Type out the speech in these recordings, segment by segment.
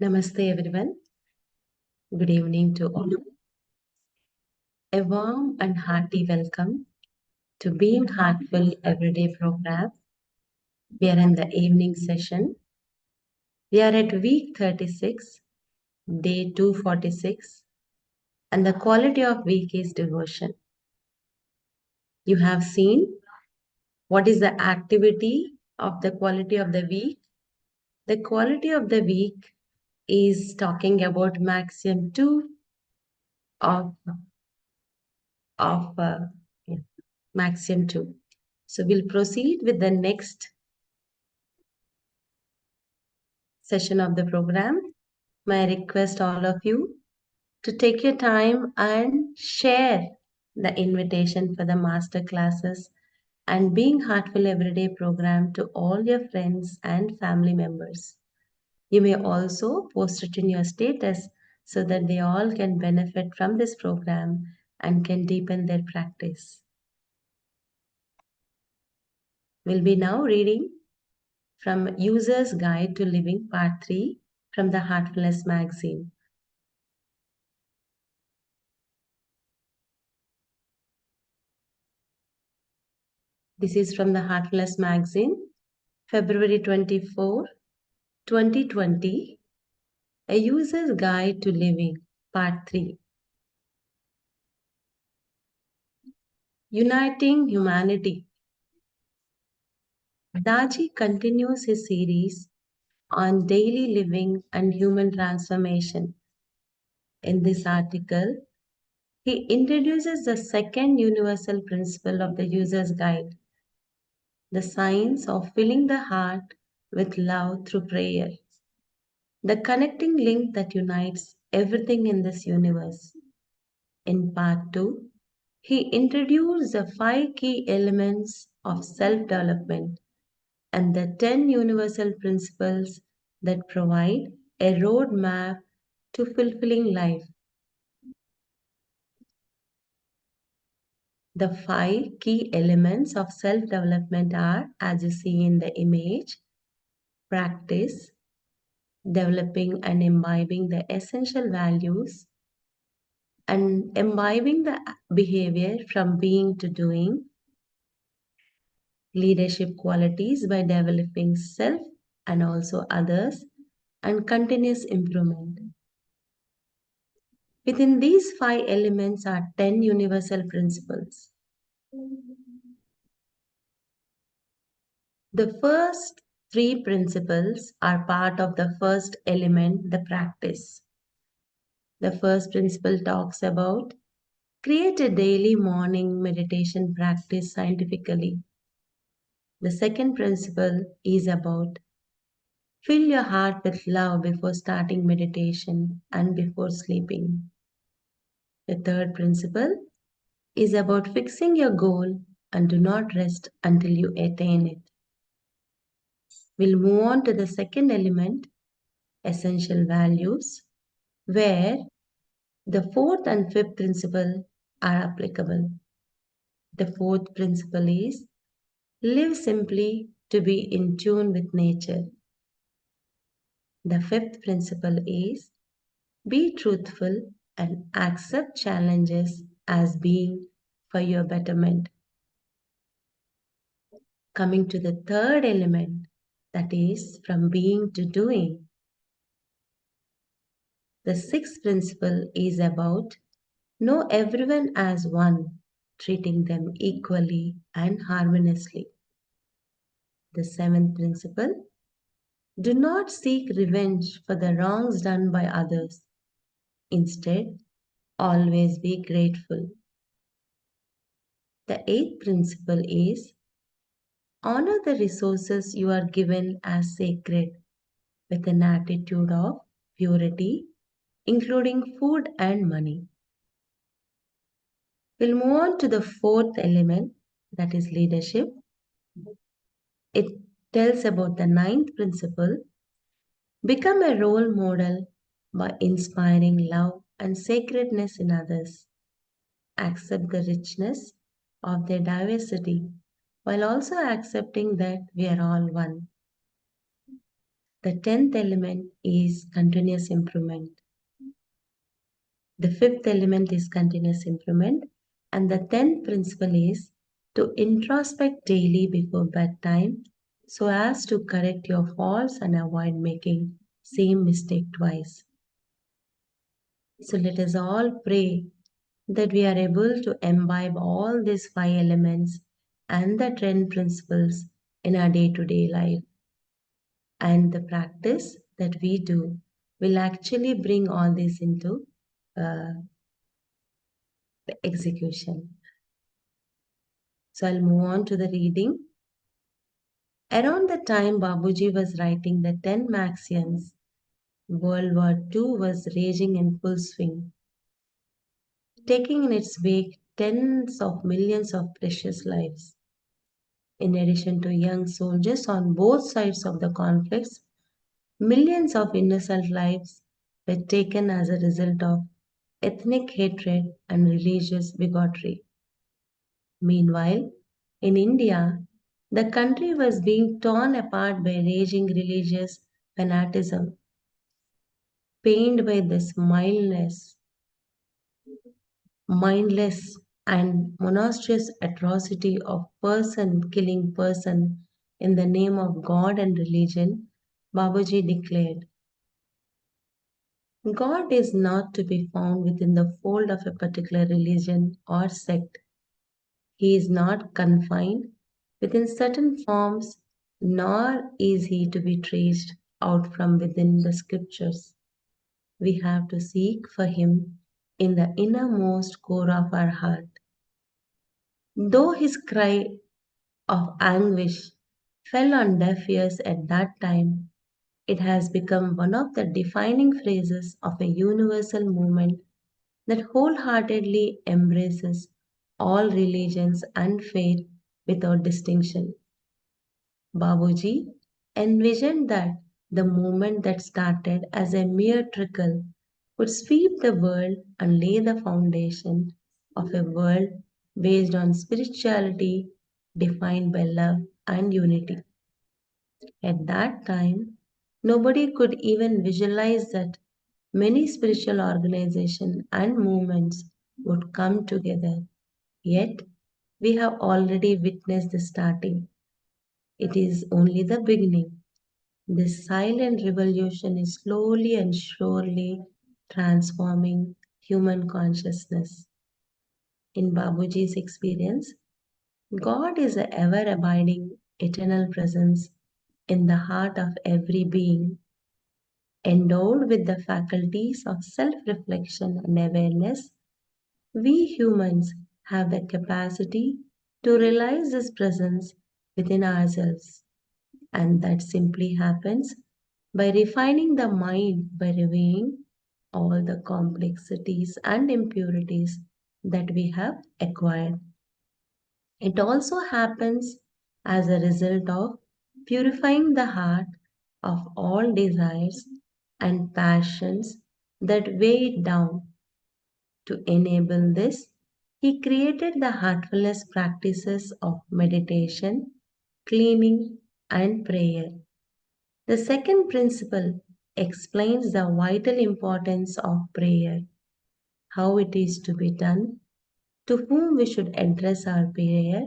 Namaste everyone. Good evening to all. A warm and hearty welcome to Being Heartful Everyday program. We are in the evening session. We are at week 36, day 246, and the quality of week is devotion. You have seen what is the activity of the quality of the week. The quality of the week is talking about maxim 2 of, of yeah, maxim 2. So we'll proceed with the next session of the program. May I request all of you to take your time and share the invitation for the master classes and Being Heartful Everyday program to all your friends and family members. You may also post it in your status so that they all can benefit from this program and can deepen their practice. We'll be now reading from User's Guide to Living Part 3 from the Heartfulness magazine. This is from the Heartfulness magazine, February 24, 2020, A User's Guide to Living, Part 3. Uniting Humanity. Daji continues his series on daily living and human transformation. In this article, he introduces the second universal principle of the User's Guide, the science of filling the heart with love through prayer, the connecting link that unites everything in this universe. In part 2, he introduced the 5 key elements of self-development and the 10 universal principles that provide a roadmap to fulfilling life. The 5 key elements of self-development are, as you see in the image, practice, developing and imbibing the essential values, and imbibing the behavior from being to doing, leadership qualities by developing self and also others, and continuous improvement. Within these 5 elements are 10 universal principles. The first 3 principles are part of the first element, the practice. The first principle talks about create a daily morning meditation practice scientifically. The second principle is about fill your heart with love before starting meditation and before sleeping. The third principle is about fixing your goal and do not rest until you attain it. We'll move on to the second element, essential values, where the fourth and fifth principle are applicable. The fourth principle is live simply to be in tune with nature. The fifth principle is be truthful and accept challenges as being for your betterment. Coming to the third element, that is from being to doing. The sixth principle is about know everyone as one, treating them equally and harmoniously. The seventh principle, do not seek revenge for the wrongs done by others. Instead, always be grateful. The eighth principle is honor the resources you are given as sacred with an attitude of purity, including food and money. We'll move on to the fourth element, that is leadership. It tells about the ninth principle, become a role model by inspiring love and sacredness in others. Accept the richness of their diversity while also accepting that we are all one. The 10th element is continuous improvement. The 5th element is continuous improvement. And the 10th principle is to introspect daily before bedtime so as to correct your faults and avoid making same mistake twice. So let us all pray that we are able to imbibe all these 5 elements and the 10 principles in our day-to-day life. And the practice that we do will actually bring all this into uh, the execution. So I'll move on to the reading. Around the time Babuji was writing the 10 maxims, World War II was raging in full swing, taking in its wake tens of millions of precious lives. In addition to young soldiers on both sides of the conflicts, millions of innocent lives were taken as a result of ethnic hatred and religious bigotry. Meanwhile, in India, the country was being torn apart by raging religious fanaticism, pained by this mindless and monstrous atrocity of person killing person in the name of God and religion. Babaji declared, God is not to be found within the fold of a particular religion or sect. He is not confined within certain forms, nor is he to be traced out from within the scriptures. We have to seek for him in the innermost core of our heart. Though his cry of anguish fell on deaf ears at that time, it has become one of the defining phrases of a universal movement that wholeheartedly embraces all religions and faith without distinction. Babuji envisioned that the movement that started as a mere trickle would sweep the world and lay the foundation of a world based on spirituality defined by love and unity. At that time, nobody could even visualize that many spiritual organizations and movements would come together. Yet, we have already witnessed the starting. It is only the beginning. This silent revolution is slowly and surely transforming human consciousness. In Babuji's experience, God is an ever abiding, eternal presence in the heart of every being, endowed with the faculties of self reflection and awareness. We humans have the capacity to realize this presence within ourselves, and that simply happens by refining the mind, by reviewing all the complexities and impurities that we have acquired. It also happens as a result of purifying the heart of all desires and passions that weigh it down. To enable this, he created the heartfulness practices of meditation, cleaning, and prayer. The second principle explains the vital importance of prayer, how it is to be done, to whom we should address our prayer,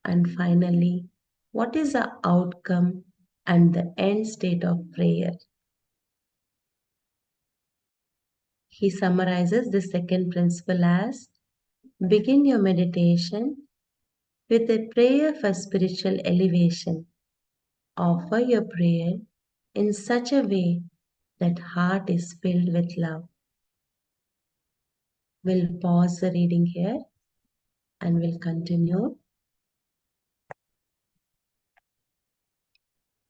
and finally, what is the outcome and the end state of prayer. He summarizes the second principle as begin your meditation with a prayer for spiritual elevation. Offer your prayer in such a way that heart is filled with love. We'll pause the reading here and we'll continue.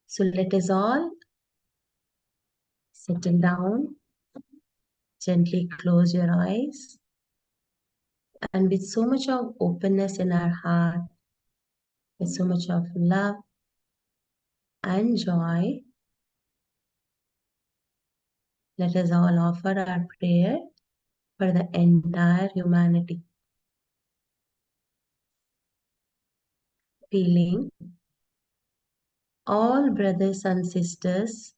So let us all settle down, gently close your eyes, and with so much of openness in our heart, with so much of love and joy, let us all offer our prayer for the entire humanity. Feeling all brothers and sisters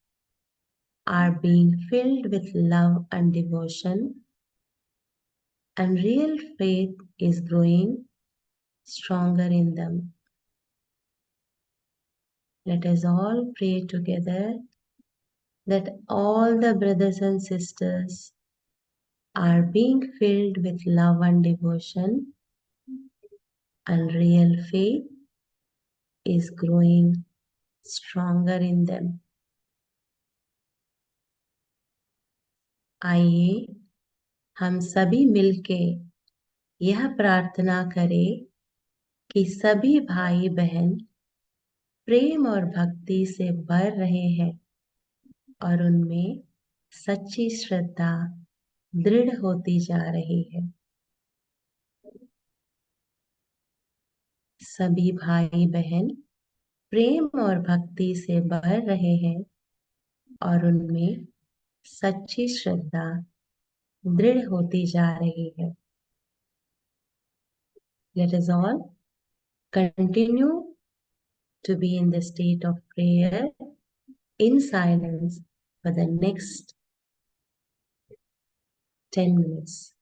are being filled with love and devotion, and real faith is growing stronger in them. Let us all pray together that all the brothers and sisters are being filled with love and devotion, and real faith is growing stronger in them. आइए हम सभी मिलके यह प्रार्थना करें कि सभी भाई बहन प्रेम और भक्ति से भर रहे हैं और उनमें सच्ची श्रद्धा दृढ़ होती जा रही है। सभी भाई बहन प्रेम और भक्ति से भर रहे हैं और उनमें सच्ची श्रद्धा दृढ़ होती जा रही है। Let us all continue to be in the state of prayer in silence for the next 10 minutes.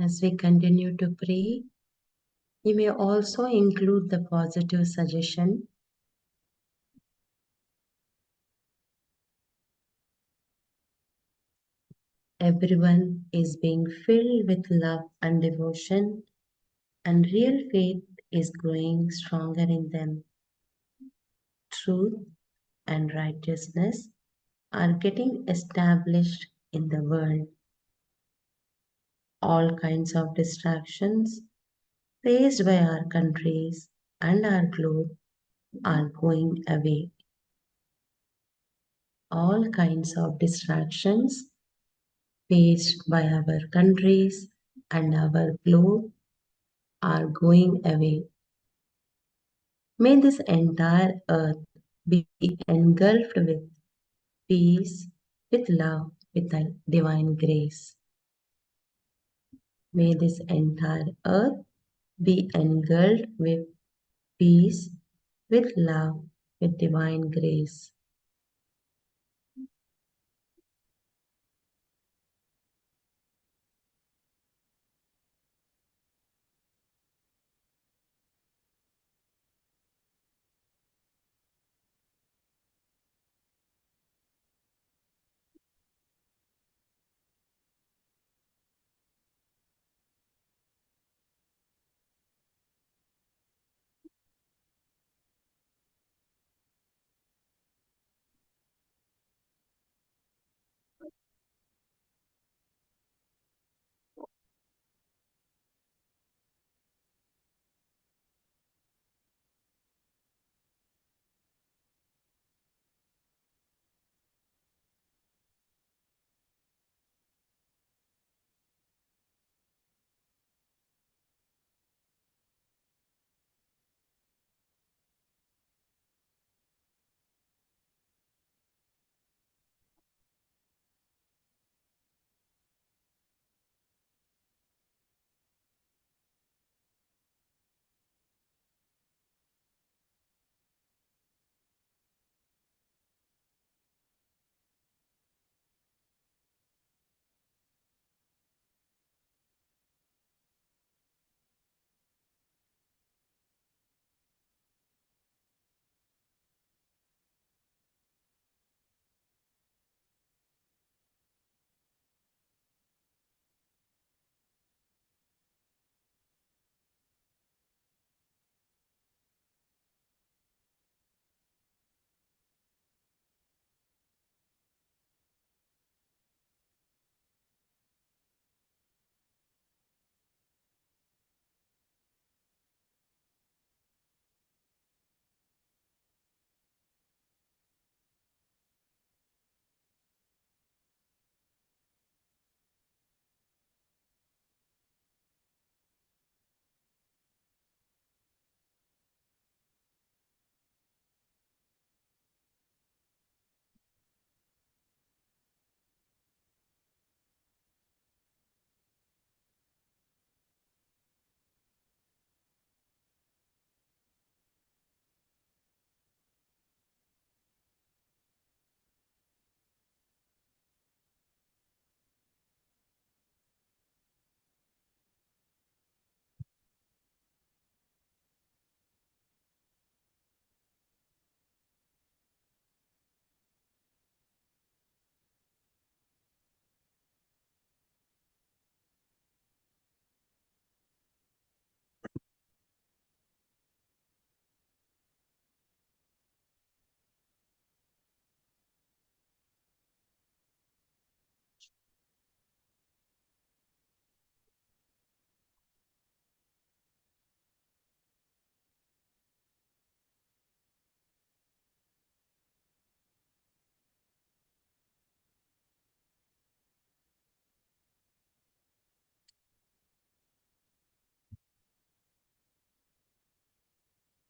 As we continue to pray, you may also include the positive suggestion: everyone is being filled with love and devotion, and real faith is growing stronger in them. Truth and righteousness are getting established in the world. All kinds of distractions faced by our countries and our globe are going away. All kinds of distractions faced by our countries and our globe are going away. May this entire earth be engulfed with peace, with love, with a divine grace. May this entire earth be engulfed with peace, with love, with divine grace.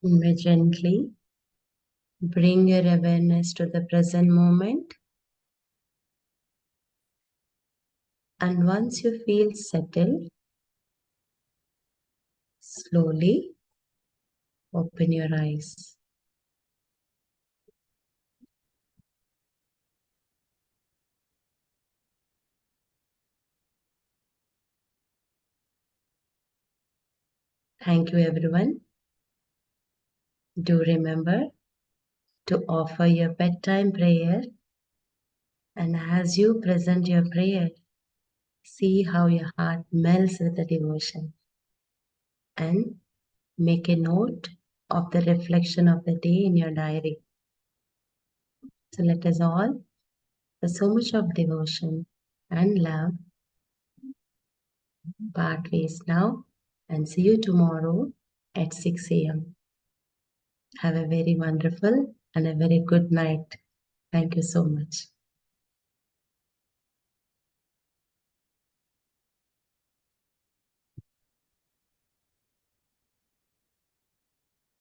You may gently bring your awareness to the present moment, and once you feel settled, slowly open your eyes. Thank you, everyone. Do remember to offer your bedtime prayer, and as you present your prayer, see how your heart melts with the devotion, and make a note of the reflection of the day in your diary. So let us all, with so much of devotion and love, part ways now, and see you tomorrow at 6 a.m. Have a very wonderful and a very good night. Thank you so much.